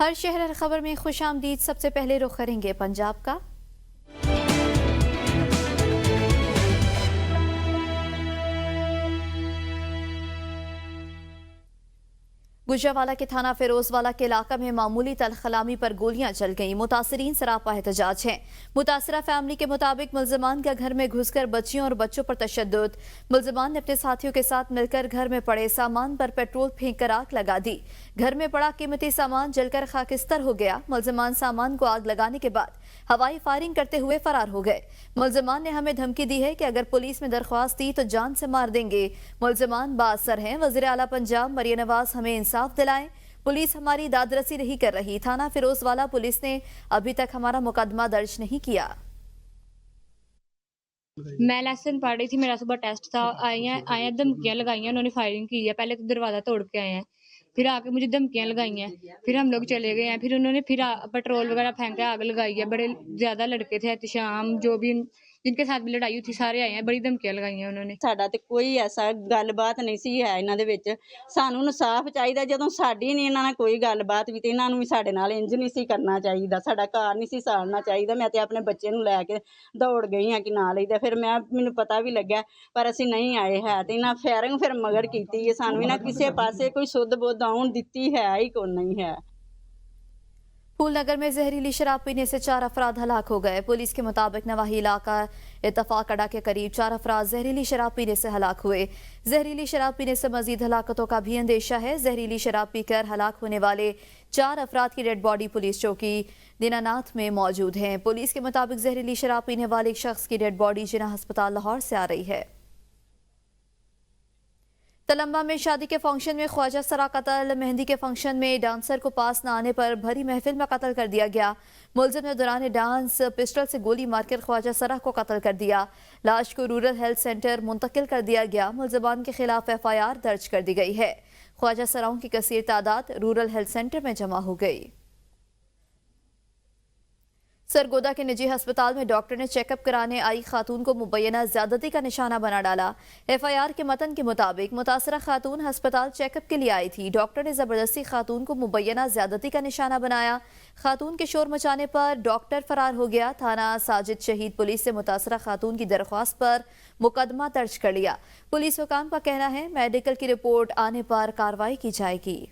ہر شہر ہر خبر میں خوش آمدید۔ سب سے پہلے رخ کریں گے پنجاب کا۔ گجرانوالہ کے تھانہ فیروز والا کے علاقہ میں معمولی تلخلامی پر گولیاں چل گئیں۔ متاثرین سراپا احتجاج ہیں۔ متاثرہ فیملی کے مطابق ملزمان کا گھر میں گھس کر بچیوں اور بچوں پر تشدد۔ ملزمان نے اپنے ساتھیوں کے ساتھ مل کر گھر میں پڑے سامان پر پیٹرول پھینک کر آگ لگا دی۔ گھر میں پڑا قیمتی سامان جل کر خاکستر ہو گیا۔ ملزمان سامان کو آگ لگانے کے بعد ہوائی فائرنگ کرتے ہوئے فرار ہو گئے۔ ملزمان نے ہمیں دھمکی دی ہے کہ اگر پولیس میں درخواست دی تو جان سے مار دیں گے۔ ملزمان بااثر ہیں۔ وزیر اعلیٰ پنجاب مریم نواز ہمیں انصاف دلائیں۔ پولیس ہماری داد رسی نہیں کر رہی۔ تھانہ فیروز والا پولیس نے ابھی تک ہمارا مقدمہ درج نہیں کیا۔ میں لیسن پڑھ رہی تھی، میرا صبح ٹیسٹ تھا۔ آئے ہیں دھمکیاں لگائی ہیں، انہوں نے فائرنگ کی ہے۔ پہلے تو دروازہ توڑ کے آئے ہیں، پھر آ کے مجھے دھمکیاں لگائی ہیں، پھر ہم لوگ چلے گئے ہیں، پھر انہوں نے پھر پیٹرول وغیرہ پھینکا، آگ لگائی ہے۔ بڑے زیادہ لڑکے تھے، احتشام جو بھی جن کے ساتھ بھی لڑائی ہوئی تھی سارے آئے ہیں، بڑی دھمکیاں لگائی ہیں انہوں نے۔ ਸਾਡਾ ਤੇ ਕੋਈ ਐਸਾ ਗੱਲਬਾਤ ਨਹੀਂ ਸੀ ਹੈ ਇਹਨਾਂ ਦੇ ਵਿੱਚ। ਸਾਨੂੰ ਇਨਸਾਫ ਚਾਹੀਦਾ। ਜਦੋਂ ਸਾਡੀ ਨਹੀਂ ਇਹਨਾਂ ਨਾਲ ਕੋਈ ਗੱਲਬਾਤ ਵੀ ਤੇ ਇਹਨਾਂ ਨੂੰ ਵੀ ਸਾਡੇ ਨਾਲ ਇੰਜ ਨਹੀਂ ਸੀ ਕਰਨਾ ਚਾਹੀਦਾ। ਸਾਡਾ ਘਰ ਨਹੀਂ ਸੀ ਸਾੜਨਾ ਚਾਹੀਦਾ। ਮੈਂ ਤੇ ਆਪਣੇ ਬੱਚੇ ਨੂੰ ਲੈ ਕੇ ਦੌੜ ਗਈ ਹਾਂ ਕਿ ਨਾਲ ਹੀ ਤੇ ਫਿਰ ਮੈਨੂੰ ਪਤਾ ਵੀ ਲੱਗਿਆ ਪਰ ਅਸੀਂ ਨਹੀਂ ਆਏ ਹੈ ਤੇ ਇਹਨਾਂ ਫਾਇਰਿੰਗ ਫਿਰ ਮਗਰ ਕੀਤੀ ਹੈ। ਸਾਨੂੰ ਇਹਨਾਂ ਕਿਸੇ ਪਾਸੇ ਕੋਈ ਸੁੱਧ ਬੁੱਧ ਆਉਣ ਦਿੱਤੀ ہے ہی کوئی نہیں ہے۔ پھول نگر میں زہریلی شراب پینے سے 4 افراد ہلاک ہو گئے۔ پولیس کے مطابق نواحی علاقہ اتفاق اڈا کے قریب 4 افراد زہریلی شراب پینے سے ہلاک ہوئے۔ زہریلی شراب پینے سے مزید ہلاکتوں کا بھی اندیشہ ہے۔ زہریلی شراب پی کر ہلاک ہونے والے 4 افراد کی ڈیڈ باڈی پولیس چوکی دیناناتھ میں موجود ہیں۔ پولیس کے مطابق زہریلی شراب پینے والے ایک شخص کی ڈیڈ باڈی جناح ہسپتال لاہور سے آ رہی ہے۔ تلمبہ میں شادی کے فنکشن میں خواجہ سرا قتل۔ مہندی کے فنکشن میں ڈانسر کو پاس نہ آنے پر بھری محفل میں قتل کر دیا گیا۔ ملزم نے دوران ڈانس پسٹل سے گولی مار کر خواجہ سرا کو قتل کر دیا۔ لاش کو رورل ہیلتھ سینٹر منتقل کر دیا گیا۔ ملزمان کے خلاف FIR درج کر دی گئی ہے۔ خواجہ سراؤں کی کثیر تعداد رورل ہیلتھ سینٹر میں جمع ہو گئی۔ سرگودا کے نجی ہسپتال میں ڈاکٹر نے چیک اپ کرانے آئی خاتون کو مبینہ زیادتی کا نشانہ بنا ڈالا۔ FIR کے متن کے مطابق متاثرہ خاتون ہسپتال چیک اپ کے لیے آئی تھی۔ ڈاکٹر نے زبردستی خاتون کو مبینہ زیادتی کا نشانہ بنایا۔ خاتون کے شور مچانے پر ڈاکٹر فرار ہو گیا۔ تھانہ ساجد شہید پولیس سے متاثرہ خاتون کی درخواست پر مقدمہ درج کر لیا۔ پولیس حکام کا کہنا ہے میڈیکل کی رپورٹ آنے پر کارروائی کی جائے گی۔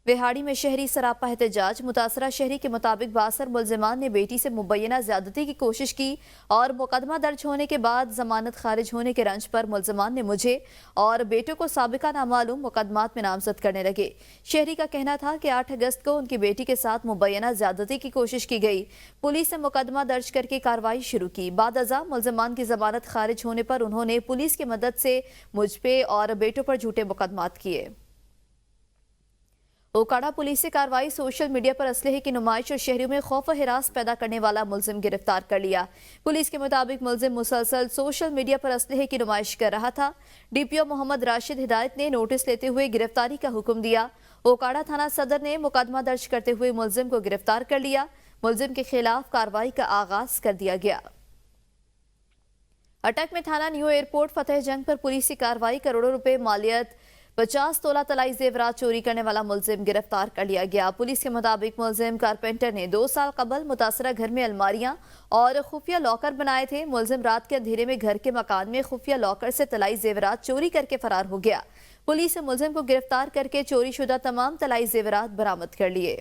وہاڑی میں شہری سراپا احتجاج۔ متاثرہ شہری کے مطابق 62 ملزمان نے بیٹی سے مبینہ زیادتی کی کوشش کی اور مقدمہ درج ہونے کے بعد ضمانت خارج ہونے کے رنج پر ملزمان نے مجھے اور بیٹوں کو سابقہ نامعلوم مقدمات میں نامزد کرنے لگے۔ شہری کا کہنا تھا کہ 8 اگست کو ان کی بیٹی کے ساتھ مبینہ زیادتی کی کوشش کی گئی۔ پولیس نے مقدمہ درج کر کے کارروائی شروع کی۔ بعد ازاں ملزمان کی ضمانت خارج ہونے پر انہوں نے پولیس کی مدد سے مجھ پہ اور بیٹوں پر جھوٹے مقدمات کیے۔ اوکاڑا پولیس سے کارروائی۔ سوشل میڈیا پر اسلحے کی نمائش اور شہریوں میں خوف و ہراس پیدا کرنے والا ملزم گرفتار کر لیا۔ پولیس کے مطابق ملزم مسلسل سوشل میڈیا پر اسلحے کی نمائش کر رہا تھا۔ DPO محمد راشد ہدایت نے نوٹس لیتے ہوئے گرفتاری کا حکم دیا۔ اوکاڑا تھانہ صدر نے مقدمہ درج کرتے ہوئے ملزم کو گرفتار کر لیا۔ ملزم کے خلاف کارروائی کا آغاز کر دیا گیا۔ اٹک میں تھانہ نیو ایئرپورٹ فتح جنگ پر پولیسی کارروائی۔ کروڑوں روپے مالیت 50 تولہ طلائی زیورات چوری کرنے والا ملزم گرفتار کر لیا گیا۔ پولیس کے مطابق ملزم کارپینٹر نے 2 سال قبل متاثرہ گھر میں الماریاں اور خفیہ لاکر بنائے تھے۔ ملزم رات کے اندھیرے میں گھر کے مکان میں خفیہ لاکر سے طلائی زیورات چوری کر کے فرار ہو گیا۔ پولیس نے ملزم کو گرفتار کر کے چوری شدہ تمام طلائی زیورات برآمد کر لیے۔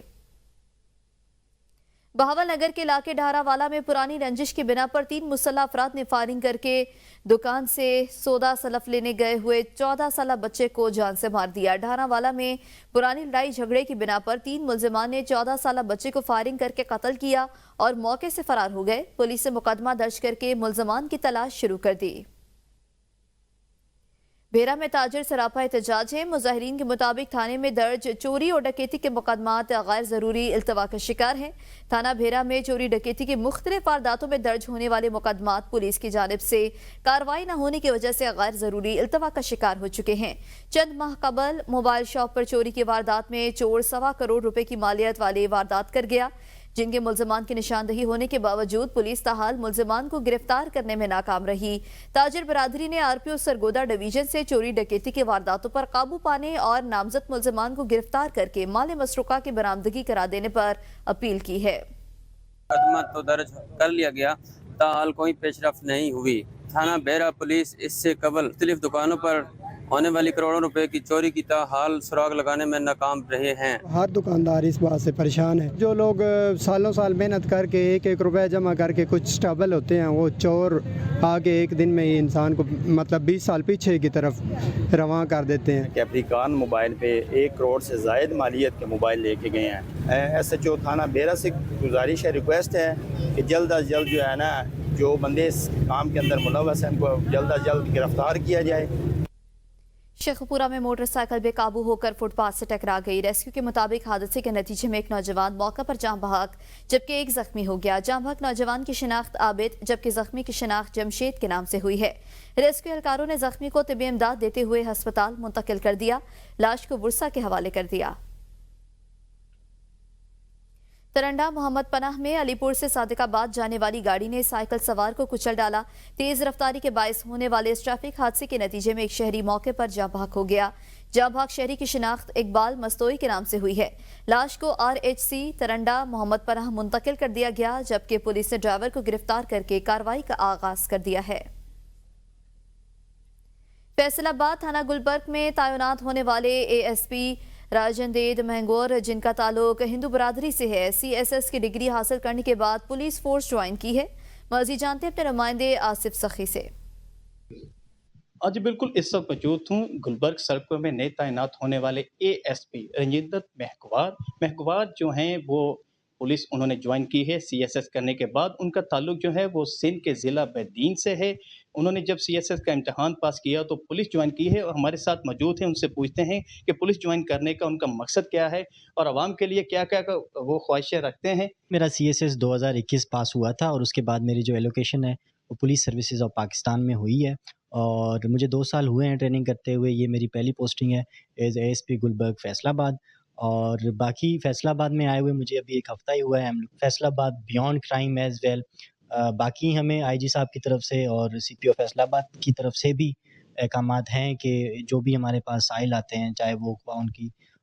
بہاول نگر کے علاقے ڈھارا والا میں پرانی رنجش کی بنا پر 3 مسلح افراد نے فائرنگ کر کے دکان سے سودا سلف لینے گئے ہوئے 14 سالہ بچے کو جان سے مار دیا۔ ڈھارا والا میں پرانی لڑائی جھگڑے کی بنا پر 3 ملزمان نے 14 سالہ بچے کو فائرنگ کر کے قتل کیا اور موقع سے فرار ہو گئے۔ پولیس نے مقدمہ درج کر کے ملزمان کی تلاش شروع کر دی۔ بھیرا میں تاجر سراپا احتجاج ہیں۔ مظاہرین کے مطابق تھانے میں درج چوری اور ڈکیتی کے مقدمات غیر ضروری التوا کا شکار ہیں۔ تھانہ بھیرا میں چوری ڈکیتی کے مختلف وارداتوں میں درج ہونے والے مقدمات پولیس کی جانب سے کارروائی نہ ہونے کی وجہ سے غیر ضروری التوا کا شکار ہو چکے ہیں۔ چند ماہ قبل موبائل شاپ پر چوری کی واردات میں چور 1.25 کروڑ روپے کی مالیت والی واردات کر گیا۔ जिनके मुल्ज़मान की निशानदही होने के बावजूद पुलिस ताहाल मुल्ज़मान को गिरफ्तार करने में नाकाम रही। ताजिर बरादरी ने आरपीओ सरगोदा डिवीजन से चोरी डकैती की वारदातों पर काबू पाने और नामजद मुल्ज़मान को गिरफ्तार करके माल मसरूका की बरामदगी करा देने पर अपील की है। मुकदमा तो दर्ज कर लिया गया, ताहाल कोई पेशरफ नहीं हुई। थाना बेरा पुलिस इससे कबल मुख्तलिफ दुकानों पर होने वाली करोड़ों रुपए की चोरी की ताहाल सुराग लगाने में नाकाम रहे हैं। हर दुकानदार इस बात से परेशान है। जो लोग सालों साल मेहनत करके एक एक रुपए जमा करके कुछ स्टेबल होते हैं, वो चोर आगे एक दिन में ही इंसान को मतलब 20 साल पीछे की तरफ रवां कर देते हैं। कैप्रिकॉन मोबाइल पे 1 करोड़ से ज़ायद मालियत के मोबाइल लेके गए हैं। SHO थाना बेरा से गुजारिश है, रिक्वेस्ट है कि जल्द अज जल्द जो है ना, जो बंदे इस काम के अंदर मुलव्वस हैं उनको जल्द अज जल्द गिरफ्तार किया जाए। शेखपुरा में मोटरसाइकिल बेकाबू होकर फुटपाथ से टकरा गई। रेस्क्यू के मुताबिक हादसे के नतीजे में एक नौजवान मौके पर जान बहक जबकि एक जख्मी हो गया। जान बहक नौजवान की शिनाख्त आबिद जबकि जख्मी की शिनाख्त जमशेद के नाम से हुई है। रेस्क्यू एहलकारों ने जख्मी को तिब्बी इमदाद देते हुए अस्पताल मुंतकिल कर दिया, लाश को बुरसा के हवाले कर दिया। तरंडा मोहम्मद पनाह में अलीपुर से सादिकाबाद जाने वाली गाड़ी ने साइकिल सवार को कुचल डाला। तेज रफ्तारी के बायस होने वाले इस ट्रैफिक हादसे के नतीजे में एक शहरी मौके पर जाँ बहक हो गया। जाँ बहक शहरी की शिनाख्त इकबाल मस्तोई के नाम से हुई है। लाश को RHC तरंडा मोहम्मद पनाह मुंतकिल कर दिया गया, जबकि पुलिस ने ड्राइवर को गिरफ्तार करके कार्रवाई का आगाज कर दिया है। फैसलाबाद थाना गुलबर्ग में तैनात होने वाले ASP राजनदेद महंगोर, जिनका ताल्लुक हिंदू बरादरी से है, CSS की डिग्री हासिल करने के बाद पुलिस फोर्स ज्वाइन की है। मजीद जानते हैं अपने नुमाइंदे आसिफ सखी से। आज बिल्कुल इस वक्त मौजूद हूँ गुलबर्ग सड़कों में नए तैनात होने वाले ASP रंजिंदर महगवार जो हैं वो पुलिस उन्होंने ज्वाइन की है CSS करने के बाद। उनका ताल्लुक जो है वो सिंध के ज़िला बेदीन से है। उन्होंने जब CSS का इम्तहान पास किया तो पुलिस ज्वाइन की है और हमारे साथ मौजूद हैं। उनसे पूछते हैं कि पुलिस ज्वाइन करने का उनका मकसद क्या है और आवाम के लिए क्या क्या वो ख्वाहिशें रखते हैं। मेरा CSS 2021 पास हुआ था और उसके बाद मेरी जो एलोकेशन है वो पुलिस सर्विसेज ऑफ पाकिस्तान में हुई है और मुझे 2 साल हुए हैं ट्रेनिंग करते हुए। ये मेरी पहली पोस्टिंग है एज ASP गुलबर्ग फैसलाबाद, और बाकी फैसलाबाद में आए हुए मुझे अभी 1 हफ़्ता ही हुआ है। हम Faisalabad beyond crime as well, बाकी हमें IG साहब की तरफ से और CPO फैसलाबाद की तरफ से भी अहकामात हैं कि जो भी हमारे पास साइल आते हैं, चाहे वो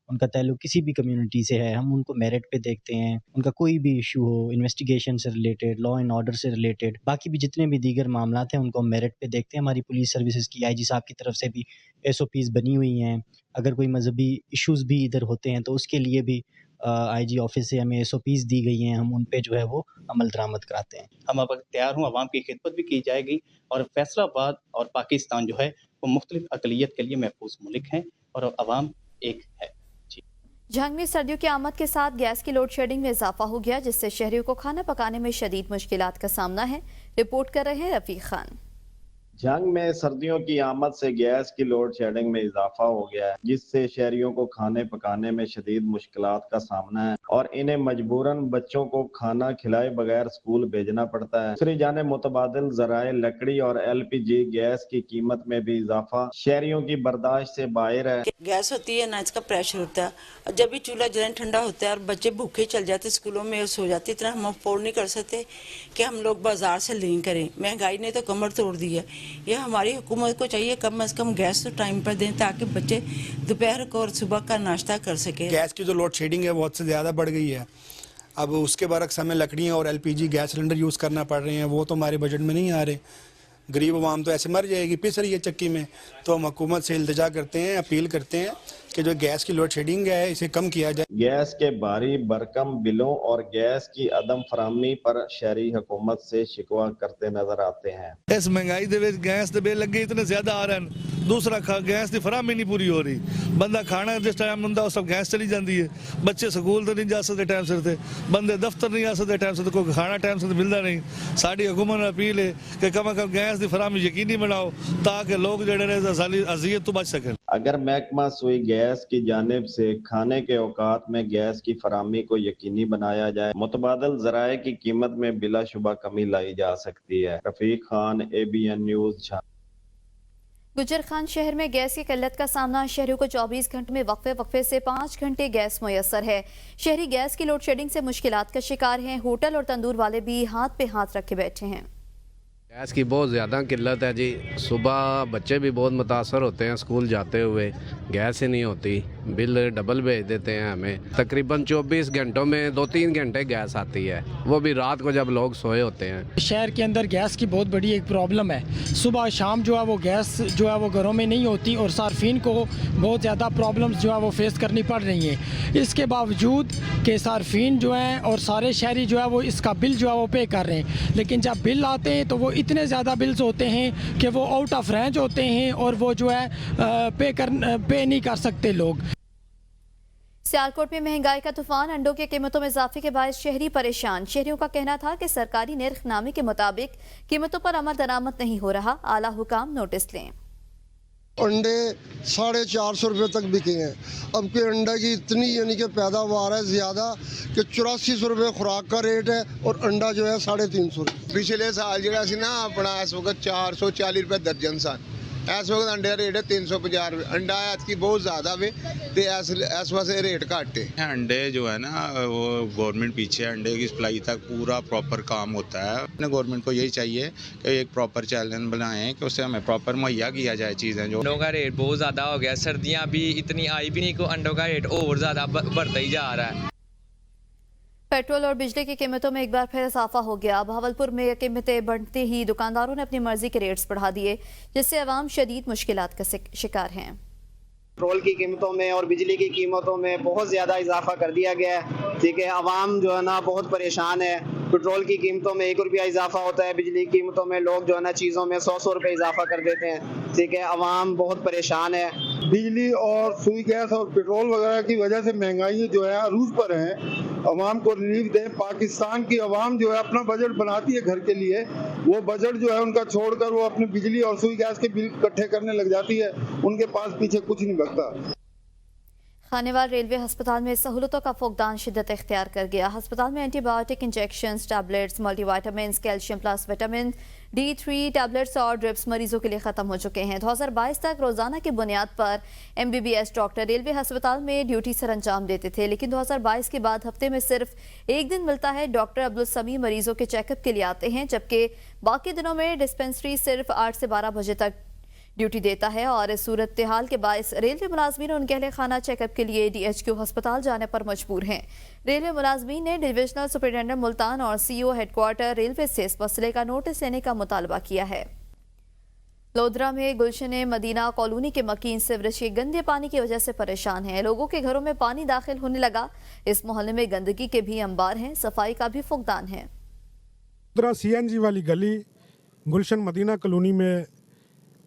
उनका ताल्लुक किसी भी कम्युनिटी से है, हम उनको मेरिट पे देखते हैं। उनका कोई भी इशू हो इन्वेस्टिगेशन से रिलेटेड, लॉ एंड ऑर्डर से रिलेटेड, बाकी भी जितने भी दीगर मामलात हैं उनको हम मेरिट पे देखते हैं। हमारी पुलिस सर्विसेज की IG साहब की तरफ से भी SOPs बनी हुई हैं। अगर कोई मजहबी इश्यूज़ भी इधर होते हैं तो उसके लिए भी IG ऑफिस से हमें SOPs दी गई हैं, हम उन पे जो है वो अमल दरामद कराते हैं। हम अब तैयार हूँ, आवाम की खिदमत भी की जाएगी और फैसलाबाद और पाकिस्तान जो है वो मुख्तलिफ अक़लियत के लिए महफूज मुल्क हैं और आवाम एक है। झंग में सर्दियों की आमद के साथ गैस की लोड शेडिंग में इजाफा हो गया, जिससे शहरियों को खाना पकाने में शदीद मुश्किलात का सामना है। रिपोर्ट कर रहे हैं रफीक खान। झंग में सर्दियों की आमद से गैस की लोड शेडिंग में इजाफा हो गया है, जिससे शहरियों को खाने पकाने में शदीद मुश्किलात का सामना है और इन्हें मजबूरन बच्चों को खाना खिलाए बगैर स्कूल भेजना पड़ता है। दूसरी जानिब मुतबादिल ज़राए लकड़ी और LPG गैस की कीमत में भी इजाफा शहरियों की बर्दाश्त से बाहर है। गैस होती है ना, इसका प्रेशर होता है और जब भी चूल्हा जलन ठंडा होता है और बच्चे भूखे चल जाते स्कूलों में सो जाते, इतना हम अफोर्ड नहीं कर सकते कि हम लोग बाजार से लिंक करें। महंगाई ने तो कमर तोड़ दी है। ये हमारी हुकूमत को चाहिए कम से कम गैस तो टाइम पर दें ताकि बच्चे दोपहर को और सुबह का नाश्ता कर सकें। गैस की जो लोड शेडिंग है बहुत से ज़्यादा बढ़ गई है। अब उसके बरक्स हमें लकड़ियाँ और LPG गैस सिलेंडर यूज़ करना पड़ रहे हैं, वो तो हमारे बजट में नहीं आ रहे। गरीब आवाम तो ऐसे मर जाएगी, पिस रही है चक्की में। तो हम हुकूमत से इल्तिजा करते हैं, अपील करते हैं कि जो गैस की लोड शेडिंग है इसे कम किया जाए। गैस के भारी भरकम बिलों और गैस की अदम फराहमी पर शहरी हुकूमत से शिकवा करते नजर आते हैं। इस महंगाई दे विच गैस दे बिल लगे इतने ज्यादा आ रहे हैं, दूसरा गैस की फराहमी नहीं पूरी हो रही। बंदा खाना जिस टाइम होंदा उस सब गैस चली जाती है, बच्चे स्कूल तो नहीं जा सकते टाइम सिर ते, बंदे दफ्तर नहीं आ सकते टाइम सिर, कोई खाना टाइम से मिलता नहीं। साड़ी हुकूमत ने अपील है कि कम से कम गैस की फराहमी यकीनी बनाओ ताकि लोग जड़े अजियत तो बच सकें। अगर महकमा सुई गैस की जानिब से खाने के औकात में गैस की फराहमी को यकीनी बनाया जाए, मुतबादल ज़राए की कीमत में बिलाशुबा कमी लाई जा सकती है। Rafiq Khan, ABN news. गुजर खान शहर में गैस की किल्लत का सामना, शहरियों को 24 घंटे में वक्फे से 5 घंटे गैस मुयस्सर है। शहरी गैस की लोड शेडिंग से मुश्किलात का शिकार हैं। होटल और तंदूर वाले भी हाथ पे हाथ रखे बैठे हैं। गैस की बहुत ज़्यादा किल्लत है जी। सुबह बच्चे भी बहुत मुतासर होते हैं स्कूल जाते हुए, गैस ही नहीं होती, बिल डबल भेज देते हैं हमें। तकरीबन 24 घंटों में 2-3 घंटे गैस आती है, वो भी रात को जब लोग सोए होते हैं। शहर के अंदर गैस की बहुत बड़ी एक प्रॉब्लम है। सुबह शाम जो है वो गैस जो है वो घरों में नहीं होती और सार्फिन को बहुत ज़्यादा प्रॉब्लम्स जो है वो फेस करनी पड़ रही हैं। इसके बावजूद कि सार्फिन जो हैं और सारे शहरी जो है वो इसका बिल जो है वो पे कर रहे हैं, लेकिन जब बिल आते हैं तो वो इतने ज़्यादा बिल्स होते हैं कि वो आउट ऑफ रेंज होते हैं और वो जो है पे नहीं कर सकते लोग। सियालकोट में महंगाई का तूफान, अंडों की कीमतों में इजाफे के बायस शहरी परेशान। शहरियों का कहना था कि सरकारी निर्खनामे के मुताबिक कीमतों पर अमल दरामद नहीं हो रहा, आला हुकाम नोटिस लें। अंडे 450 रुपये तक बिके हैं। अब के अंडे की इतनी यानी कि पैदावार है ज़्यादा कि 8400 रुपये खुराक का रेट है और अंडा जो है 350 रुपये। पिछले साल जो ना अपना इस वक्त 440 रुपये दर्जन सन, इस वक्त अंडे का रेट है 350 रुपये। अंडा की बहुत ज़्यादा वे तो इस वास्ते रेट घट है। अंडे जो है ना वो गवर्नमेंट पीछे अंडे की सप्लाई तक पूरा प्रॉपर काम होता है। अपने गवर्नमेंट को यही चाहिए कि एक प्रॉपर चैनल बनाएं कि उससे हमें प्रॉपर मुहैया किया जाए चीज़ें। जो अंडों का रेट बहुत ज़्यादा हो गया, सर्दियाँ भी इतनी आई भी नहीं को अंडों का रेट और ज़्यादा बढ़ता ही जा रहा है। पेट्रोल और बिजली की कीमतों में एक बार फिर इजाफा हो गया। भावलपुर में कीमतें बढ़ते ही दुकानदारों ने अपनी मर्जी के रेट्स बढ़ा दिए, जिससे अवाम शदीद मुश्किलात का शिकार हैं। पेट्रोल की कीमतों में और बिजली की कीमतों में बहुत ज़्यादा इजाफा कर दिया गया है। ठीक है, अवाम जो है ना बहुत परेशान है। पेट्रोल की कीमतों में 1 रुपया इजाफा होता है, बिजली की कीमतों में लोग जो है ना चीज़ों में 100 रुपये इजाफा कर देते हैं। ठीक है, अवाम बहुत परेशान है। बिजली और सुई गैस और पेट्रोल वगैरह की वजह से महंगाई जो है अरूज पर है। अवाम को रिलीफ दें। पाकिस्तान की अवाम जो है अपना बजट बनाती है घर के लिए, वो बजट जो है उनका छोड़कर वो अपनी बिजली और सुई गैस के बिल इकट्ठे करने लग जाती है। उनके पास पीछे कुछ नहीं बचता। खानेवाल रेलवे अस्पताल में सहूलतों का फुकदान शिद्दत इख्तियार कर गया। अस्पताल में antibiotic injections, tablets, multivitamins, calcium plus vitamin D3 tablets और ड्रिप्स मरीजों के लिए खत्म हो चुके हैं। 2022 तक रोजाना की बुनियाद पर MBBS डॉक्टर रेलवे अस्पताल में ड्यूटी सर अंजाम देते थे, लेकिन 2022 के बाद हफ्ते में सिर्फ 1 दिन मिलता है। डॉक्टर अब्दुल समी मरीजों के चेकअप के लिए आते हैं, जबकि बाकी दिनों में डिस्पेंसरी सिर्फ 8 से 12 बजे तक ड्यूटी देता है। और इस सूरत हाल के बायस रेलवे मुलाजमीन उनके अहले खाना चेकअप के लिए DHQ अस्पताल जाने पर मजबूर हैं। रेलवे मुलाजमीन ने डिविजनल सुपरिटेंडेंट मुल्तान और CEO हेडक्वार्टर रेलवे से इस मसले का नोटिस लेने का मुतालबा किया है। लोधरा में गुलशन मदीना कॉलोनी के मकीन सीवरेज के गंदे पानी की वजह से परेशान हैं। लोगों के घरों में पानी दाखिल होने लगा। इस मोहल्ले में गंदगी के भी अंबार हैं, सफाई का भी फुकदान है। लोधरा CNG वाली गली गुलशन मदीना कॉलोनी में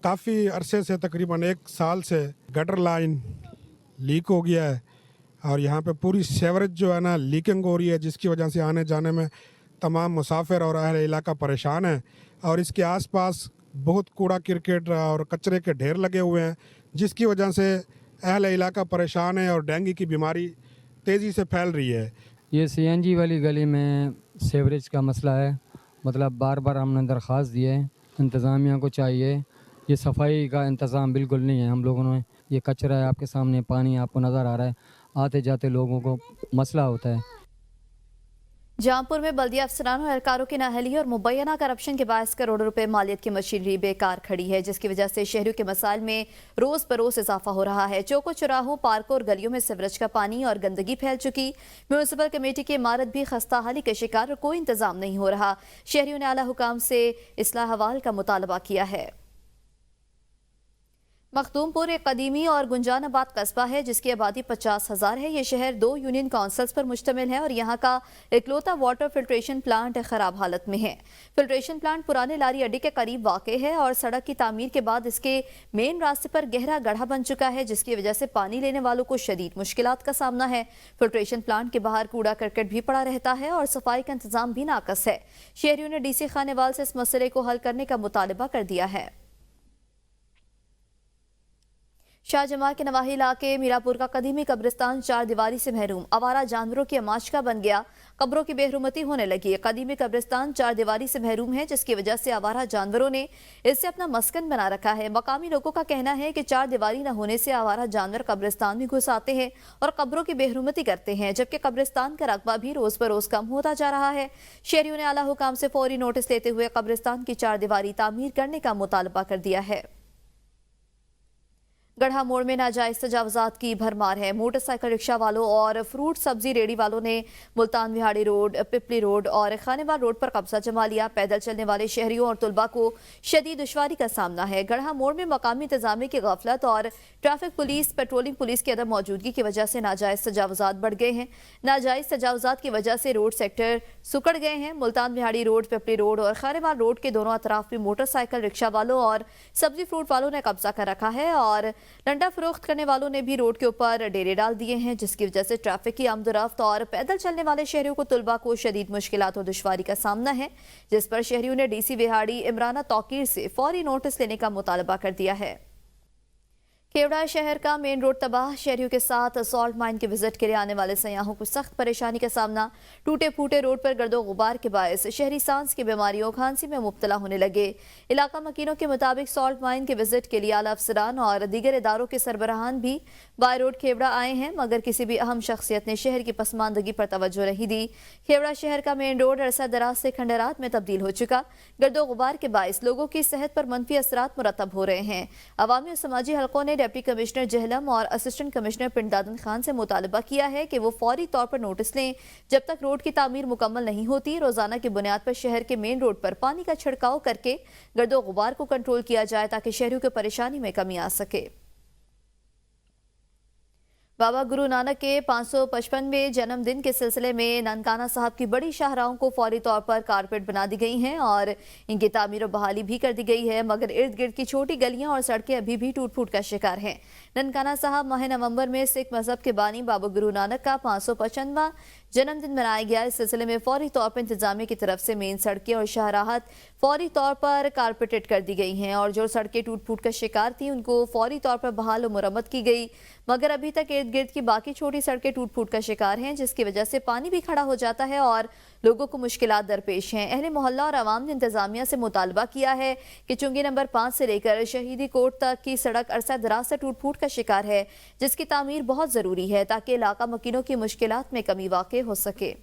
काफ़ी अरसे से तकरीबन 1 साल से गटर लाइन लीक हो गया है और यहाँ पे पूरी सीवरेज जो है ना लीकिंग हो रही है, जिसकी वजह से आने जाने में तमाम मुसाफिर और अहले इलाका परेशान है। और इसके आसपास बहुत कूड़ा क्रिकेट और कचरे के ढेर लगे हुए हैं, जिसकी वजह से अहले इलाका परेशान है और डेंगू की बीमारी तेज़ी से फैल रही है। ये CNG वाली गली में सीवरेज का मसला है। मतलब बार बार हमने दरख्वास्त दी है, इंतज़ामिया को चाहिए। ये सफाई का इंतज़ाम बिल्कुल नहीं है हम लोगों ने। ये कचरा है आपके सामने, पानी आपको नज़र आ रहा है, आते जाते लोगों को मसला होता है। जहांपुर में बल्दिया अफसरान और एहलकारों की नाअहली और मुबैना करप्शन के बायस करोड़ों रुपए मालियत की मशीनरी बेकार खड़ी है, जिसकी वजह से शहरियों के मसाइल में रोज बरोज इजाफा हो रहा है। चौकों, चौराहों, पार्कों और गलियों में सीवरेज का पानी और गंदगी फैल चुकी। म्यूनिसिपल कमेटी की इमारत भी खस्ता हाली के शिकार और कोई इंतजाम नहीं हो रहा। शहरियों ने आला हुकाम से इस्लाह हवाल का मुतालबा किया है। मखदूमपुर एक कदीमी और गुंजानाबाद कस्बा है, जिसकी आबादी 50,000 है। ये शहर 2 यूनियन काउंसिल्स पर मुश्तमिल है और यहाँ का इकलौता वाटर फिल्ट्रेशन प्लांट खराब हालत में है। फिल्ट्रेशन प्लांट पुराने लारी अड्डे के करीब वाक़ है और सड़क की तामीर के बाद इसके मेन रास्ते पर गहरा गड्ढा बन चुका है, जिसकी वजह से पानी लेने वालों को शदीद मुश्किलात का सामना है। फिल्ट्रेशन प्लांट के बाहर कूड़ा करकट भी पड़ा रहता है और सफाई का इंतजाम भी नाकस है। शहरियों ने DC खानेवाल से इस मसले को हल करने का मुतालबा कर दिया है। शाहजमां के नवाही इलाके मीरापुर का कदीमी कब्रिस्तान चार दीवारी से महरूम, आवारा जानवरों की आमाशका बन गया। कब्रों की बेहरमती होने लगी। कदीमी कब्रिस्तान चार दीवारी से महरूम है, जिसकी वजह से आवारा जानवरों ने इससे अपना मस्कन बना रखा है। मकामी लोगों का कहना है कि चार दीवारी न होने से आवारा जानवर कब्रिस्तान में घुस आते हैं और कब्रों की बेहरमती करते हैं, जबकि कब्रिस्तान का रकबा भी रोज बरोज कम होता जा रहा है। शहरियों ने आला हुकाम से फौरी नोटिस लेते हुए कब्रिस्तान की चार दीवारी तामीर करने का मुतालबा कर दिया है। गढ़ा मोड़ में नाजायज तजावजात की भरमार है। मोटरसाइकिल रिक्शा वालों और फ्रूट सब्जी रेडी वालों ने मुल्तान विहाड़ी रोड, पिपली रोड और खानेवाल रोड पर कब्जा जमा लिया। पैदल चलने वाले शहरियों और तुलबा को शदीद दुश्वारी का सामना है। गढ़ा मोड़ में मकामी इंतजामिया की गफलत और ट्रैफिक पुलिस, पेट्रोलिंग पुलिस की अदम मौजूदगी की वजह से नाजायज तजावजात बढ़ गए हैं। नाजायज तजावजात की वजह से रोड सेक्टर सुकड़ गए हैं। मुल्तान विहाड़ी रोड, पिपली रोड और खानेवाल रोड के दोनों अतराफ में मोटरसाइकिल रिक्शा वालों और सब्जी फ्रूट वालों ने कब्जा कर रखा है और लंडा फरोख्त करने वालों ने भी रोड के ऊपर डेरे डाल दिए हैं, जिसकी वजह से ट्रैफिक की आमदोरफ्त और पैदल चलने वाले शहरियों को तुलबा को शदीद मुश्किलात और दुश्वारी का सामना है, जिस पर शहरियों ने डीसी विहाड़ी इमराना तौकीर से फौरी नोटिस लेने का मुतालबा कर दिया है। केवड़ा शहर का मेन रोड तबाह, शहरियों के साथ सॉल्ट माइन के विजिट के लिए आने वाले सयाहों को सख्त परेशानी का सामना। टूटे फूटे रोड पर गर्दो गुबार के बायस शहरी सांस की बीमारियों खांसी में मुब्तला होने लगे। इलाका मकीनों के मुताबिक सॉल्ट माइन के विजिट के लिए आला अफसरान और दीगर इदारों के सरबराहान भी बाय रोड खेवड़ा आए हैं, मगर किसी भी अहम शख्सियत ने शहर की पसमानदगी पर तवज्जो नहीं दी। खेवड़ा शहर का मेन रोड अरसा दराज से खंडरात में तब्दील हो चुका। गर्दो गुबार के बायस लोगों की सेहत पर मनफी असरात मुरतब हो रहे हैं। अवामी और समाजी हलकों ने डिप्टी कमिश्नर जहलम और असिस्टेंट कमिश्नर पिंडादन खान से मुतालबा किया है कि वो फौरी तौर पर नोटिस लें। जब तक रोड की तामीर मुकम्मल नहीं होती, रोजाना की बुनियाद पर शहर के मेन रोड पर पानी का छिड़काव करके गर्दो गुबार को कंट्रोल किया जाए, ताकि शहरियों की परेशानी में कमी आ सके। बाबा गुरु नानक के 555वें जन्मदिन के सिलसिले में ननकाना साहब की बड़ी शाहराहों को फौरी तौर पर कारपेट बना दी गई हैं और इनकी तामीर और बहाली भी कर दी गई है, मगर इर्द गिर्द की छोटी गलियां और सड़कें अभी भी टूट फूट का शिकार हैं। ननकाना साहब माह नवंबर में सिख मजहब के बानी बाबा गुरु नानक का 555वां जन्मदिन मनाया गया। इस सिलसिले में फौरी तौर पर इंतजामिया की तरफ से मेन सड़कें और शाहराहत फौरी तौर पर कारपेटेड कर दी गई हैं और जो सड़कें टूट फूट का शिकार थी उनको फौरी तौर पर बहाल और मुरम्मत की गई, मगर अभी तक इर्द गिर्द की बाकी छोटी सड़कें टूट फूट का शिकार हैं, जिसकी वजह से पानी भी खड़ा हो जाता है और लोगों को मुश्किलात दरपेश हैं। अहले मोहल्ला और आवाम ने इंतजामिया से मुतालबा किया है कि चुंगी नंबर 5 से लेकर शहीदी कोट तक की सड़क अरसा दराज से टूट फूट का शिकार है, जिसकी तामीर बहुत जरूरी है ताकि इलाका मकीनों की मुश्किलात में कमी वाक़ई हो सके।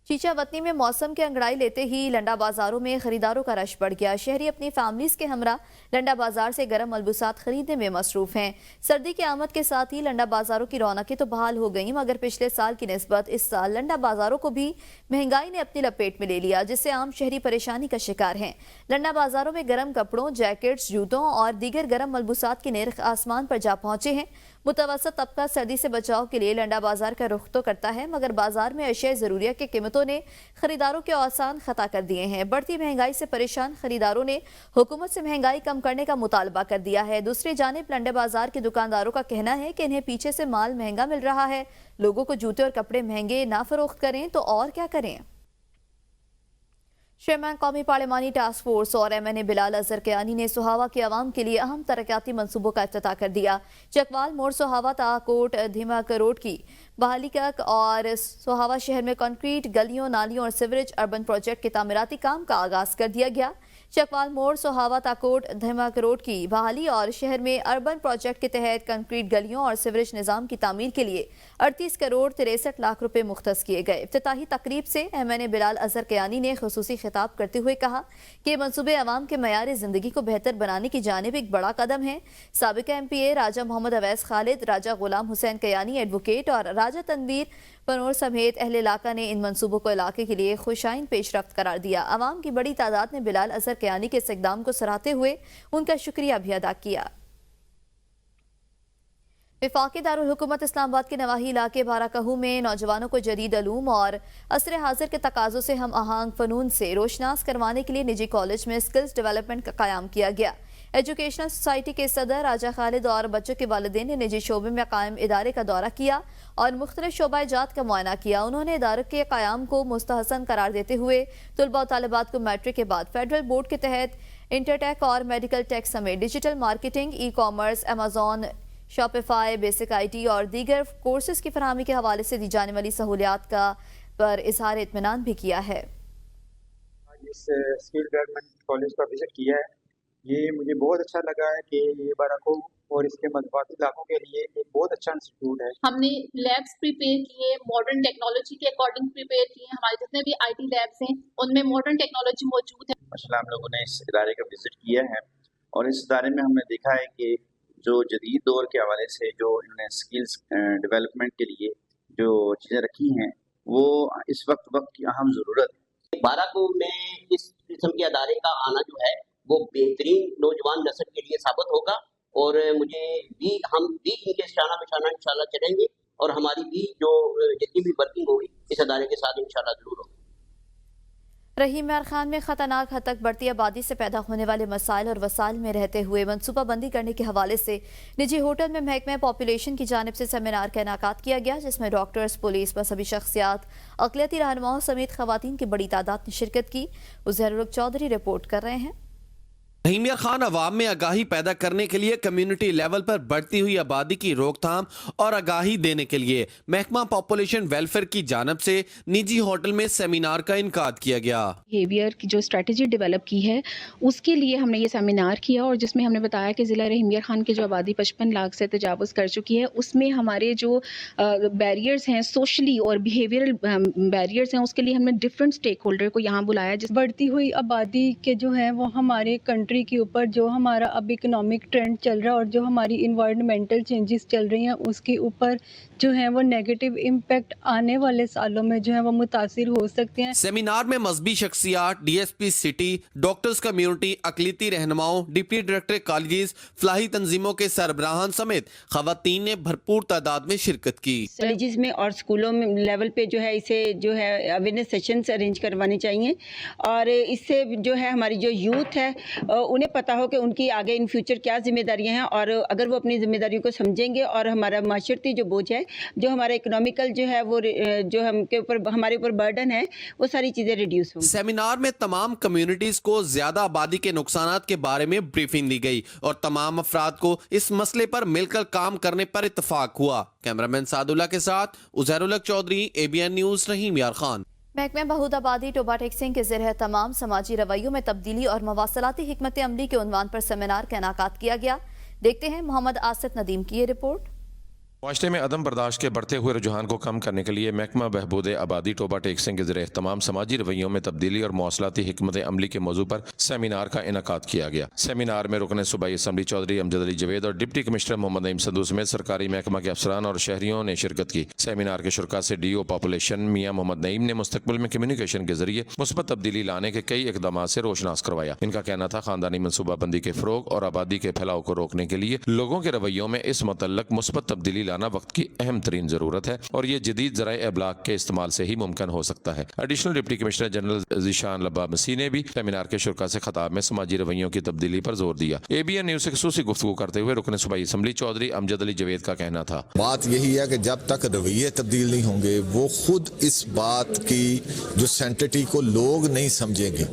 चीचा वतनी में मौसम के अंगड़ाई लेते ही लंडा बाजारों में खरीदारों का रश बढ़ गया। शहरी अपनी फैमिलीज के हमरा लंडा बाजार से गर्म मलबूसात खरीदने में मसरूफ हैं। सर्दी की आमद के साथ ही लंडा बाजारों की रौनकें तो बहाल हो गईं, मगर पिछले साल की निस्बत इस साल लंडा बाजारों को भी महंगाई ने अपनी लपेट में ले लिया, जिससे आम शहरी परेशानी का शिकार हैं। लंडा बाजारों में गर्म कपड़ों, जैकेट्स, जूतों और दीगर गर्म मलबूसात के नर्ख आसमान पर जा पहुंचे हैं। मुतवसत तबका सर्दी से बचाव के लिए लंडा बाजार का रुख तो करता है, मगर बाजार में अशिया ज़रूरिया की कीमतों ने खरीदारों के औसान खता कर दिए हैं। बढ़ती महंगाई से परेशान खरीदारों ने हुकूमत से महंगाई कम करने का मुतालबा कर दिया है। दूसरी जानिब लंडा बाजार के दुकानदारों का कहना है कि इन्हें पीछे से माल महंगा मिल रहा है। लोगों को जूते और कपड़े महंगे ना फरोख्त करें तो और क्या करें। चेयरमैन कौमी पार्लिमानी टास्क फोर्स और MNA बिलाल अजहर कियानी ने सोहावा के अवाम के लिए अहम तरक्याती मंसूबों का इफ्तिताह कर दिया। चकवाल मोड़ सोहावा ताकोट धीमक रोड की बहाली तक और सोहावा शहर में कंक्रीट गलियों, नालियों और सीवरेज अर्बन प्रोजेक्ट के तामीराती काम का आगाज कर दिया गया। चकवाल मोड़ सोहावा ताकोट धीमक रोड की बहाली और शहर में अर्बन प्रोजेक्ट के तहत कंक्रीट गलियों और सीवरेज निज़ाम की तामीर के लिए 38 करोड़ 63 लाख रुपए मुख्तस किए गए। इफ्तिताही तकरीब से MNA बिलाल अजहर कियानी ने खुसूसी खिताब करते हुए कहा कि मंसूबे अवाम के मयार जिंदगी को बेहतर बनाने की जानिब एक बड़ा कदम है। साबिका MPA राजा मोहम्मद अवैस खालिद, राजा गुलाम हुसैन कियानी एडवोकेट और राजा तनवीर पनोर समेत अहले इलाका ने इन मंसूबों को इलाके के लिए खुशाइन पेशरफ्त करार दिया। अवाम की बड़ी तादाद ने बिलाल अजहर कियानी के इस इक़दाम को सराहते हुए उनका शुक्रिया भी अदा किया। वफाकी दारुल हुकूमत इस्लामाबाद के नवाही इलाके बाराकहू में नौजवानों को जदीद अलूम और असर हाजिर के तकाज़ों से हम आहंग फ़नून से रोशनास करवाने के लिए निजी कॉलेज में स्किल्स डेवलपमेंट का क़याम किया गया। एजुकेशनल सोसाइटी के सदर राजा खालिद और बच्चों के वालिदैन ने निजी शोबे में कायम इदारे का दौरा किया और मुख्तलिफ शोबा जात का मुआयना किया। उन्होंने इदारे के क़याम को मुस्तहसन करार देते हुए तलबा और तालिबात को मैट्रिक के बाद फेडरल बोर्ड के तहत इंटरटेक और मेडिकल टेक समेत digital marketing, e commerce, Amazon, Shopify, basic IT और दीगर कोर्सेज की फराहमी के हवाले से दी जाने वाली सहूलियात का पर इजहार इत्मीनान भी किया है। इस स्किल डेवलपमेंट कॉलेज का विजिट किया है, ये मुझे बहुत अच्छा लगा है कि ये बाराको और इसके मतबाती इलाकों के लिए एक बहुत अच्छा इंस्टीट्यूट है। हमने लैब्स प्रिपेयर किए, मॉडर्न टेक्नोलॉजी के अकॉर्डिंग प्रिपेयर किए। हमारे जितने भी IT लैब्स हैं उनमें मॉडर्न टेक्नोलॉजी मौजूद है। माशाल्लाह हम लोगों ने इस इदारे का विजिट किया है और इस इदारे में हमने देखा है कि जो जदीद दौर के हवाले से जो इन्होंने स्किल्स डेवलपमेंट के लिए जो चीज़ें रखी हैं वो इस वक्त की अहम ज़रूरत है। बाराको में इस किस्म के अदारे का आना जो है वो बेहतरीन नौजवान नस्ल के लिए साबित होगा और हम भी इनके शाना बिशाना इंशाल्लाह चलेंगे और हमारी भी जो जितनी भी वर्किंग होगी इस अदारे के साथ इंशाल्लाह जरूर होगी। रहीम यार खान में खतरनाक हद तक बढ़ती आबादी से पैदा होने वाले मसाइल और वसाइल में रहते हुए मनसूबाबंदी करने के हवाले से निजी होटल में महकमा पॉपुलेशन की जानिब से सेमिनार का इनेकाद किया गया, जिसमें डॉक्टर्स, पुलिस, मजहबी शख्सियात, अक़लियती रहनुमाओं समेत खवातीन की बड़ी तादाद ने शिरकत की। उज़ैरुल चौधरी रिपोर्ट कर रहे हैं। रहीम यार खान अवाम में आगाही पैदा करने के लिए कम्युनिटी लेवल पर बढ़ती हुई आबादी की रोकथाम और आगाही देने के लिए महकमा पॉपुलेशन वेलफेयर की जानिब से निजी होटल में सेमिनार का इनकाद किया गया। बिहेवियर की जो स्ट्रेटजी डेवलप की है उसके लिए हमने ये सेमिनार किया और जिसमें हमने बताया कि ज़िला रहीम यार खान की जो आबादी 55 लाख से तजावुज़ कर चुकी है, उसमें हमारे जो बैरियर्स हैं सोशली और बिहेवियरल बैरियर्स हैं, उसके लिए हमने डिफरेंट स्टेक होल्डर को यहाँ बुलाया। बढ़ती हुई आबादी के जो है वो हमारे कंट्री के ऊपर जो हमारा अब इकोनॉमिक ट्रेंड चल रहा है और जो हमारी इन्वायरमेंटल चेंजेस चल रही हैं उसके ऊपर जो है वो नेगेटिव इम्पैक्ट आने वाले सालों में जो है वो मुतासिर हो सकते हैं। सेमिनार में मजहबी शख्सियात, DSP सिटी, डॉक्टर्स कम्युनिटी, अक़लियती रहनुमाओं, डिप्टी डायरेक्टर कॉलेजेस, फलाही तंजीमों के सरबराहान समेत खवातीन ने भरपूर तादाद में शिरकत की। कॉलेजेस में और स्कूलों में लेवल पे जो है इसे जो है अवेयरनेस सेशंस अरेंज करवाने चाहिए और इससे जो है हमारी जो यूथ है उन्हें पता हो कि उनकी आगे इन फ्यूचर क्या जिम्मेदारियां हैं और अगर वो अपनी जिम्मेदारियों को समझेंगे और हमारा माशरती जो बोझ है, जो हमारा इकोनॉमिकल जो है वो जो हमारे ऊपर बर्डन है, वो सारी चीज़ें रिड्यूस होंगी। सेमिनार में तमाम कम्युनिटीज को ज्यादा आबादी के नुकसानात के बारे में ब्रीफिंग दी गई और तमाम अफराद को इस मसले पर मिलकर काम करने पर इत्तफाक हुआ। कैमरामैन सादुल्ला के साथ उज़ैरुल चौधरी, ABN न्यूज़, रहीम यार खान। महकमा बहुत आबादी टोबा टेक्सिंग के ज़रिए तमाम समाजी रवैयों में तब्दीली और मवासलाती हिकमत अमली के उन्वान पर सेमिनार का इनेकाद किया गया। देखते हैं मोहम्मद आसिफ नदीम की ये रिपोर्ट। माशरे में अदम बर्दाश्त के बढ़ते हुए रुझान को कम करने के लिए महकमा बहबूद आबादी टोबा टेक्सिंग के जरिए तमाम समाजी रवैयों में तब्दीली और मौसलाती हिकमत अमली के मौजू पर सेमिनार का इनेकाद किया गया। सेमिनार में रुकन सूबाई असम्बली चौधरी अमजद अली जवेद और डिप्टी कमिश्नर मोहम्मद नईम संधू समेत सरकारी महकमा के अफसरान और शहरियों ने शिरकत की। सेमिनार के शुरका से DO पॉपुलेशन मियाँ मोहम्मद नईम ने मुस्तकबिल में कम्युनिकेशन के जरिए मुस्बत तब्दीली लाने के कई इकदाम से रोशनास करवाया। इनका कहना था खानदानी मनसूबाबंदी के फरोग और आबादी के फैलाव को रोकने के लिए लोगों के रवैयों में इस मुतल्लक मुस्बत तब्दीली लाना वक्त की अहम तरीन जरूरत है और ये जदीद ज़राए एबलाग के इस्तेमाल से ही मुमकिन हो सकता है। Additional deputy commissioner general Zeeshan Labba Masih ने भी सेमिनार के शुरका से खिताब में समाजी रवैयों की तब्दीली पर जोर दिया। ABN न्यूज़ से खुसूसी गुफ्तगू करते हुए रुकन सूबाई असम्बली चौधरी अमजद अली जवेद का कहना था, बात यही है कि जब तक रवैये तब्दील नहीं होंगे, वो खुद इस बात की जो सेंसिटिविटी को लोग नहीं समझेंगे,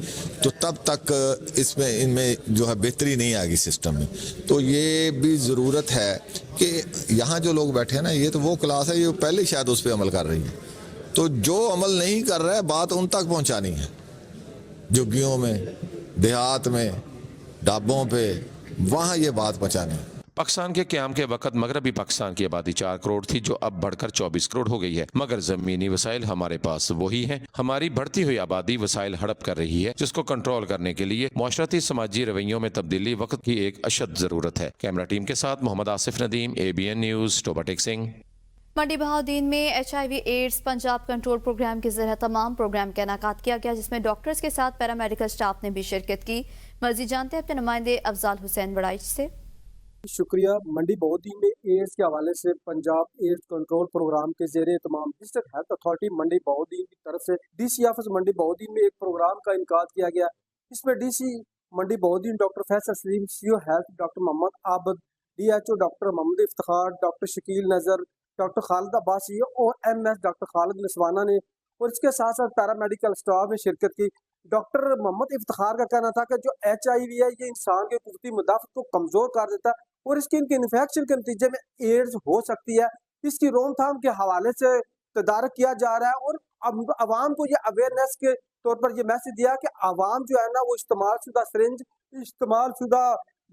तो तब तक इनमें जो है बेहतरी नहीं आएगी सिस्टम में। तो ये भी ज़रूरत है कि यहाँ जो लोग बैठे हैं ना, ये तो वो क्लास है ये पहले शायद उस पर अमल कर रही है, तो जो अमल नहीं कर रहा है बात उन तक पहुँचानी है, झुग्गियों में, देहात में, ढाबों पे, वहाँ ये बात पहुँचानी है। पाकिस्तान के क़याम के वक्त मगरबी पाकिस्तान की आबादी 4 करोड़ थी, जो अब बढ़कर 24 करोड़ हो गई है, मगर ज़मीनी वसाइल हमारे पास वही हैं। हमारी बढ़ती हुई आबादी वसाइल हड़प कर रही है, जिसको कंट्रोल करने के लिए माशरती समाजी रवैयों में तब्दीली वक्त की एक अशद ज़रूरत है। कैमरा टीम के साथ मोहम्मद आसिफ नदीम, ABN न्यूज़, टोबा टेक्सिंग। मंडी बहाउद्दीन में HIV AIDS Punjab control program के जरिए तमाम प्रोग्राम का इनेकाद किया गया, जिसमें डॉक्टर्स के साथ पैरामेडिकल स्टाफ ने भी शिरकत की। मज़ीद जानते हैं अपने नुमाइंदे अफजाल हुसैन बड़ाइच से। शुक्रिया। मंडी बहाउद्दीन में एड्स के हवाले से पंजाब एड्स कंट्रोल प्रोग्राम के ज़रिए तमाम डिस्ट्रिक्ट हेल्थ अथॉरिटी मंडी बहाउद्दीन की तरफ से DC ऑफिस मंडी बहाउद्दीन में एक प्रोग्राम का इनकाद किया गया। इसमें DC Mandi Bahauddin, doctor Faisal Saleem, CO health doctor Mohammad Abid, DHO doctor Mohammad Iftikhar, doctor Shakeel Nazar, doctor Khalid Abbasi और MS डॉक्टर खालिद नसवाना ने, और इसके साथ साथ पैरामेडिकल स्टाफ ने शिरकत की। डॉक्टर मोहम्मद इफ्तिखार का कहना था कि जो HIV है ये इंसान के कुदरती मुदाफ़त को कमज़ोर कर देता है और इसके इनके इन्फेक्शन के नतीजे में एड्स हो सकती है। इसकी रोकथाम के हवाले से तदारक किया जा रहा है और अब आवाम को ये अवेयरनेस के तौर पर ये मैसेज दिया कि आवाम जो है ना वो इस्तेमाल शुदा सिरिंज, इस्तेमाल शुदा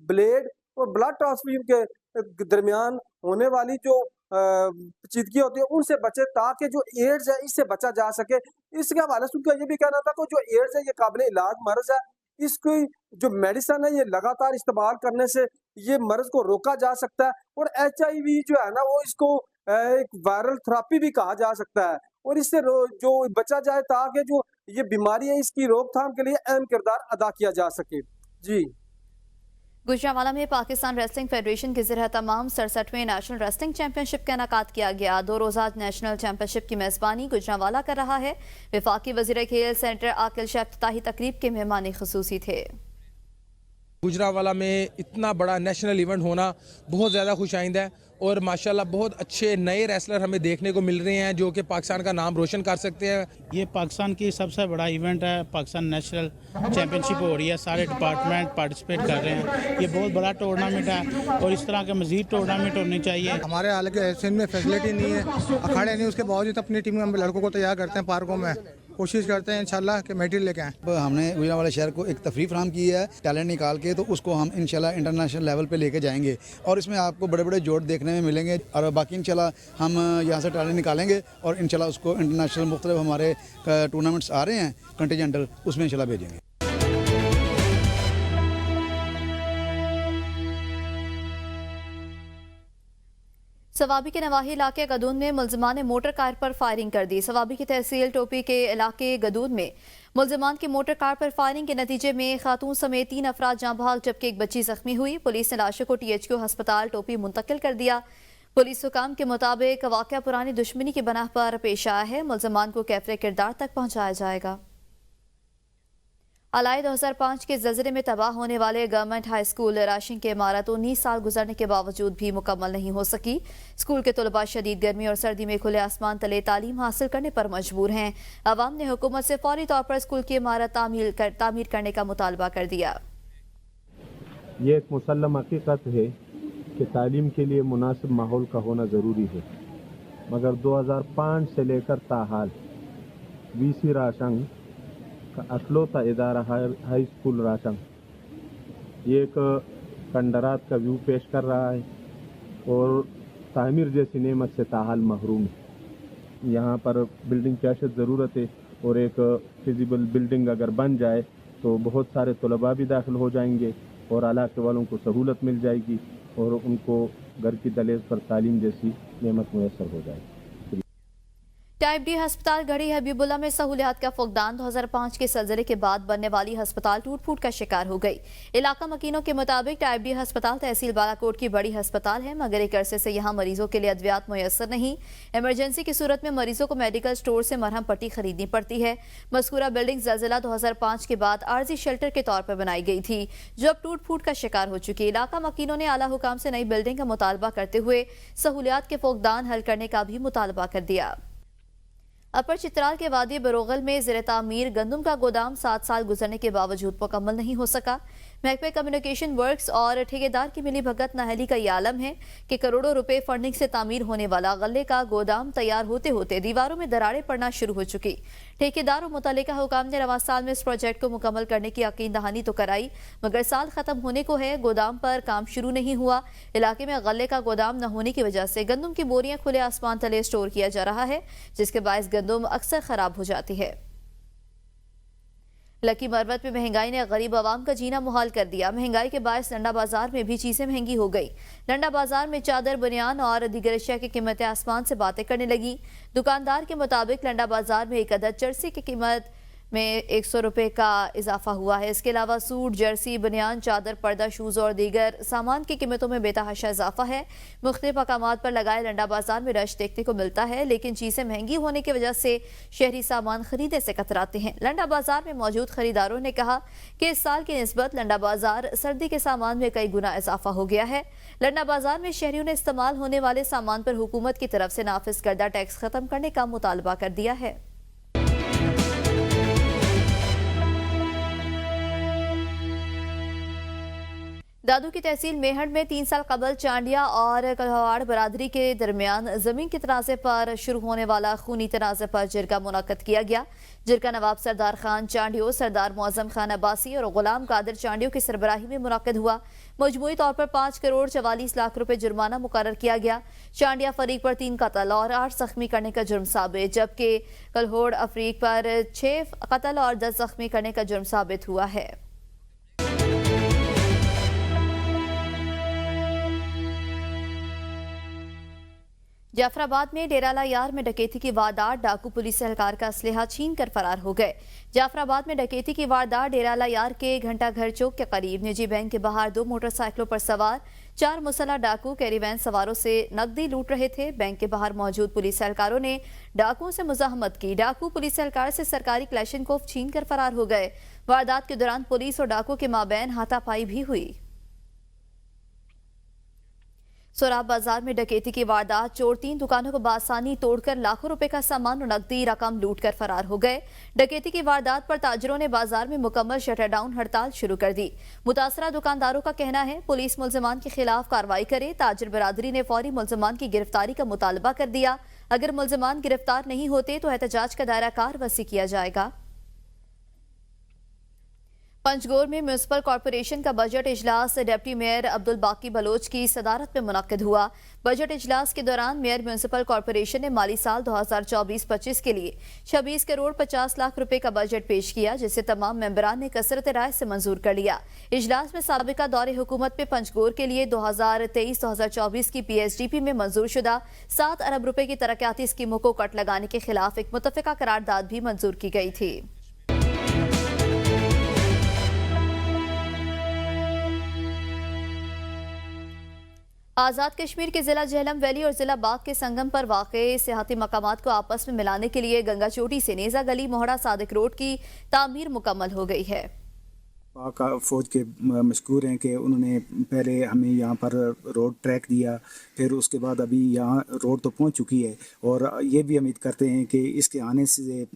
ब्लेड और ब्लड ट्रांसफ्यूजन के दरमियान होने वाली जो पेचीदगी होती है उनसे बचे ताकि जो एड्स है इससे बचा जा सके। इसके हवाले से उनका ये भी कहना था कि जो एड्स है ये काबिल इलाज मर्ज है, इसकी जो मेडिसिन है ये लगातार इस्तेमाल करने से ये मर्ज को रोका जा सकता है और HIV जो है ना वो इसको एक वायरल थेरेपी भी कहा जा सकता है और इससे जो बचा जाए ताकि जो ये बीमारी है इसकी रोकथाम के लिए अहम किरदार अदा किया जा सके। जी। गुजरांवाला में पाकिस्तान रेसलिंग फेडरेशन के ज़रिए तमाम 67वें नेशनल रेसलिंग चैंपियनशिप का इनेकाद किया गया। 2 रोज़ा नेशनल चैंपियनशिप की मेज़बानी गुजरांवाला कर रहा है। वफाकी वज़ीर खेल सेंटर आकिल शाह इफ्तिताही तकरीब के मेहमान ख़ुसूसी थे। गुजरांवाला में इतना बड़ा नेशनल इवेंट होना बहुत ज़्यादा खुशाइंद है और माशाल्लाह बहुत अच्छे नए रेसलर हमें देखने को मिल रहे हैं जो कि पाकिस्तान का नाम रोशन कर सकते हैं। ये पाकिस्तान की सबसे बड़ा इवेंट है, पाकिस्तान नेशनल चैंपियनशिप हो रही है, सारे डिपार्टमेंट पार्टिसिपेट कर रहे हैं। ये बहुत बड़ा टूर्नामेंट है और इस तरह के मज़ीद टूर्नामेंट होने चाहिए। हमारे हाल के सिंध में फैसिलिटी नहीं है, अखाड़े नहीं, उसके बावजूद अपनी टीम में हम लड़कों को तैयार करते हैं, पार्कों में कोशिश करते हैं इंशाल्लाह कि मेडल लेके आएँ। हमने गुजरांवाला शहर को एक तफरीह फराहम की है, टैलेंट निकाल के, तो उसको हम इंशाल्लाह इंटरनेशनल लेवल पे लेके जाएंगे और इसमें आपको बड़े बड़े जोड़ देखने में मिलेंगे और बाकी इंशाल्लाह हम यहाँ से टैलेंट निकालेंगे और इंशाल्लाह उसको इंटरनेशनल मुख्तलिफ हमारे टूर्नामेंट्स आ रहे हैं कंटिजेंटल, उसमें इंशाल्लाह भेजेंगे। सवाबी के नवाही इलाके गदून में मुलजमान ने मोटर कार पर फायरिंग कर दी। सवाबी की तहसील टोपी के इलाके गदून में मुलजमान की मोटर कार पर फायरिंग के नतीजे में खातून समेत 3 अफराद जाँ बहक जबकि एक बच्ची जख्मी हुई। पुलिस ने लाशों को THQ अस्पताल टोपी मुंतकिल कर दिया। पुलिस हुकाम के मुताबिक वाक़या पुरानी दुश्मनी की बना पर पेश आया है। मुलजमान को कैफरे किरदार तक पहुँचाया जाएगा। अलाई 2005 के ज़लज़ले में तबाह होने वाले गवर्नमेंट हाई स्कूल राशिंग की इमारत 19 साल गुजरने के बावजूद भी मुकम्मल नहीं हो सकी। स्कूल के तलबा शदीद गर्मी और सर्दी में खुले आसमान तले तालीम हासिल करने पर मजबूर हैं। अवाम ने हुकूमत से फौरी तौर पर स्कूल की इमारत तामीर करने का मुतालबा कर दिया। ये एक मुसल्लम हकीकत है कि तालीम के लिए मुनासिब माहौल का होना ज़रूरी है, मगर 2005 से लेकर ताहाल VC राशंग असलोता इदारा हाई स्कूल राशंग ये एक कंडरात का व्यू पेश कर रहा है और तामीर जैसी नेमत से ताहाल महरूम है। यहाँ पर बिल्डिंग की अशद ज़रूरत है और एक फिजिबल बिल्डिंग अगर बन जाए तो बहुत सारे तलबा भी दाखिल हो जाएंगे और इलाके वालों को सहूलत मिल जाएगी और उनको घर की दहलीज पर तालीम जैसी नेमत मुयसर हो जाएगी। टाइप D हस्पताल गढ़ी हबीबुल्ला में सहूलियात का फुकदान। 2005 के ज़लज़ले के बाद बनने वाली हस्पताल टूट फूट का शिकार हो गई। इलाका मकीनों के मुताबिक टाइप D हस्पताल तहसील बालाकोट की बड़ी हस्पताल है, मगर एक अरसे से यहाँ मरीजों के लिए अद्वियात मुयसर नहीं। इमरजेंसी की सूरत में मरीजों को मेडिकल स्टोर से मरहम पट्टी खरीदनी पड़ती है। मज़कूरा बिल्डिंग ज़लज़ला 2005 के बाद आर्जी शेल्टर के तौर पर बनाई गई थी, जो अब टूट फूट का शिकार हो चुकी। इलाका मकीनों ने आला हुकाम से नई बिल्डिंग का मुतालबा करते हुए सहूलियात के फुकदान हल करने का भी मुतालबा कर दिया। अपर चित्राल के वादी बरोगल में ज़ेरे तामीर गंदम का गोदाम 7 साल गुजरने के बावजूद मुकम्मल नहीं हो सका। महकमे कम्युनिकेशन वर्क्स और ठेकेदार की मिली भगत नाहली का ये आलम है कि करोड़ों रुपए फंडिंग से तामीर होने वाला गल्ले का गोदाम तैयार होते होते दीवारों में दरारें पड़ना शुरू हो चुकी। ठेकेदार और मुतल्लिका हुकाम ने रवां साल में इस प्रोजेक्ट को मुकम्मल करने की यकीन दहानी तो कराई, मगर साल खत्म होने को है, गोदाम पर काम शुरू नहीं हुआ। इलाके में गल्ले का गोदाम न होने की वजह से गंदम की बोरियां खुले आसमान तले स्टोर किया जा रहा है, जिसके बायस गंदम अक्सर खराब हो जाती है। लकी मरवत में महंगाई ने गरीब आवाम का जीना मुहाल कर दिया। महंगाई के बायस लंडा बाजार में भी चीजें महंगी हो गई। लंडा बाजार में चादर, बनियान और दीगर अशिया की कीमतें आसमान से बातें करने लगी। दुकानदार के मुताबिक लंडा बाजार में एक अदद चरसी की कीमत में 100 रुपये का इजाफा हुआ है। इसके अलावा सूट, जर्सी, बनियान, चादर, पर्दा, शूज़ और दीगर सामान की कीमतों में बेतहाशा इजाफा है। मुख्तलिफ मकामात पर लगाए लंडा बाजार में रश देखने को मिलता है, लेकिन चीज़ें महंगी होने की वजह से शहरी सामान खरीदने से कतराते हैं। लंडा बाजार में मौजूद खरीदारों ने कहा कि इस साल की निस्बत लंडा बाजार सर्दी के सामान में कई गुना इजाफा हो गया है। लंडा बाजार में शहरियों ने इस्तेमाल होने वाले सामान पर हुकूमत की तरफ से नाफिज करदा टैक्स खत्म करने का मुतालबा कर दिया है। दादू की तहसील मेहड़ में 3 साल कबल चांडिया और कलहवाड़ बरादरी के दरमियान जमीन के तनाज़े पर शुरू होने वाला खूनी तनाज़े पर जिरगा मुनक्कद किया गया। जिरगा नवाब सरदार खान चांडियो, सरदार मुअज़्ज़म खान अब्बासी और गुलाम कादिर चांडियो की सरबराही में मुनक्कद हुआ। मजमूई तौर पर 5 करोड़ 44 लाख रुपए जुर्माना मुकर्रर किया गया। चांडिया फरीक पर 3 कत्ल और 8 जख्मी करने का जुर्म साबित, जबकि कलहोड़ अफरीक पर 6 कत्ल और 10 जख्मी करने का जुर्म साबित हुआ है। जाफराबाद में डेराला यार में डकैती की वारदात, डाकू पुलिस एहलकार का असलहा छीन कर फरार हो गए। जाफराबाद में डकैती की वारदात डेराला यार के घंटा घर चौक के करीब निजी बैंक के बाहर 2 मोटरसाइकिलों पर सवार 4 मुसल्लह डाकू कैरीवैन सवारों से नकदी लूट रहे थे। बैंक के बाहर मौजूद पुलिस एहलकारों ने डाकुओं से मुजाहमत की। डाकू पुलिस एहलकार से सरकारी क्लैशिनकोफ छीन कर फरार हो गए। वारदात के दौरान पुलिस और डाकुओं के माबैन हाथापाई भी हुई। सोराब बाजार में डकैती की वारदात, चोर 3 दुकानों को बासानी तोड़कर लाखों रुपए का सामान और नकदी रकम लूट कर फरार हो गए। डकैती की वारदात पर ताजरों ने बाजार में मुकम्मल शटर डाउन हड़ताल शुरू कर दी। मुतासरा दुकानदारों का कहना है पुलिस मुल्जिमान के खिलाफ कार्रवाई करे। ताजर बरादरी ने फौरी मुल्जिमान की गिरफ्तारी का मुतालबा कर दिया। अगर मुल्जिमान गिरफ्तार नहीं होते तो एहतजाज का दायरा कार वसी किया जाएगा। पंचगोर में म्यूनिसिपल कॉर्पोरेशन का बजट इजलास डिप्टी मेयर अब्दुल बाकी बलोच की सदारत में मुनक्किद हुआ। बजट इजलास के दौरान मेयर म्यूनिसिपल कॉर्पोरेशन ने माली साल 2024-25 के लिए 26 करोड़ 50 लाख रुपए का बजट पेश किया, जिसे तमाम मेंबरान ने कसरत राय से मंजूर कर लिया। इजलास में साबिका दौरे हुकूमत में पंचगोर के लिए 2023-2024 की PSDP में मंजूर शुदा 7 अरब रुपए की तरक्याती स्कीमों को कट लगाने के खिलाफ एक मुत्तफिका करारदाद भी मंजूर की गई थी। आज़ाद कश्मीर के जिला झेलम वैली और जिला बाग के संगम पर वाक़े सियाहती मकामात को आपस में मिलाने के लिए गंगा चोटी से नेजा गली मोहड़ा सादिक रोड की तामीर मुकम्मल हो गई है। पाक फ़ौज के मशकूर हैं कि उन्होंने पहले हमें यहाँ पर रोड ट्रैक दिया, फिर उसके बाद अभी यहाँ रोड तो पहुँच चुकी है और ये भी उम्मीद करते हैं कि इसके आने से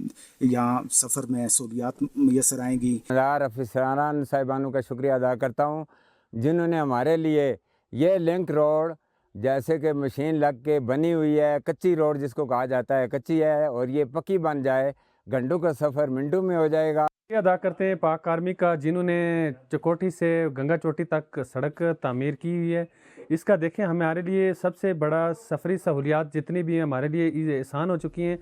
यहाँ सफ़र में सहूलियात मैसर आएंगी। अफसरान साहिबानों का शुक्रिया अदा करता हूँ जिन्होंने हमारे लिए ये लिंक रोड जैसे कि मशीन लग के बनी हुई है, कच्ची रोड जिसको कहा जाता है कच्ची है, और ये पक्की बन जाए, घंटों का सफ़र मिनटों में हो जाएगा। अदा करते हैं पाक आर्मी का जिन्होंने चकोटी से गंगा चोटी तक सड़क तामीर की हुई है। इसका देखें हमारे लिए सबसे बड़ा सफरी सहूलियात जितनी भी हैं हमारे लिए आसान हो चुकी हैं।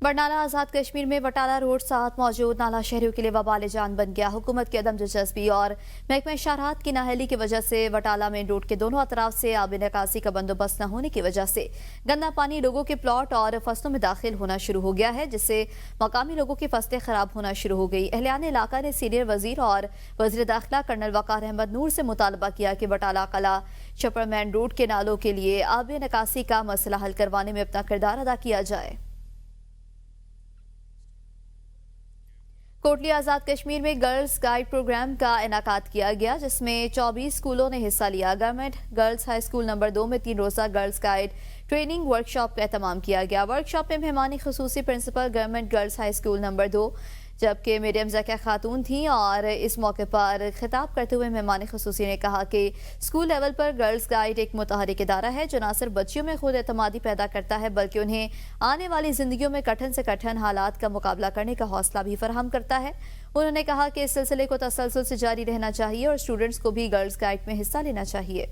बरनाला आज़ाद कश्मीर में बटाला रोड साथ मौजूद नाला शहरियों के लिए वबाल जान बन गया। हुकूमत की अदम दिलचस्पी और महकमा शाहरात की नाअहली की वजह से बटाला मेन रोड के दोनों अतराफ से आब निकासी का बंदोबस्त न होने की वजह से गंदा पानी लोगों के प्लॉट और फसलों में दाखिल होना शुरू हो गया है, जिससे मकामी लोगों की फसलें खराब होना शुरू हो गई। अहलियान इलाका ने सीनियर वजीर और वजीर दाखिला कर्नल वकार अहमद नूर से मुतालबा किया कि बटाला कला छपड़ मेन रोड के नालों के लिए आब निकासी का मसला हल करवाने में अपना किरदार अदा किया जाए। कोटली आज़ाद कश्मीर में गर्ल्स गाइड प्रोग्राम का इनाकाद किया गया, जिसमें 24 स्कूलों ने हिस्सा लिया। Government girls high school number 2 में 3 रोज़ा गर्ल्स गाइड ट्रेनिंग वर्कशॉप का एहतमाम किया गया। वर्कशॉप में मेहमानी खुसूसी principal government girls high school number 2 जबकि मीडियम ज़किया खातून थीं, और इस मौके पर खिताब करते हुए मेहमान खुसूसी ने कहा कि स्कूल लेवल पर गर्ल्स गाइड एक मुतहरिक इदारा है जो न सिर्फ बच्चियों में खुद एतमादी पैदा करता है बल्कि उन्हें आने वाली जिंदगियों में कठिन से कठिन हालात का मुकाबला करने का हौसला भी फराहम करता है। उन्होंने कहा कि इस सिलसिले को तसलसल से जारी रहना चाहिए और स्टूडेंट्स को भी गर्ल्स गाइड में हिस्सा लेना चाहिए।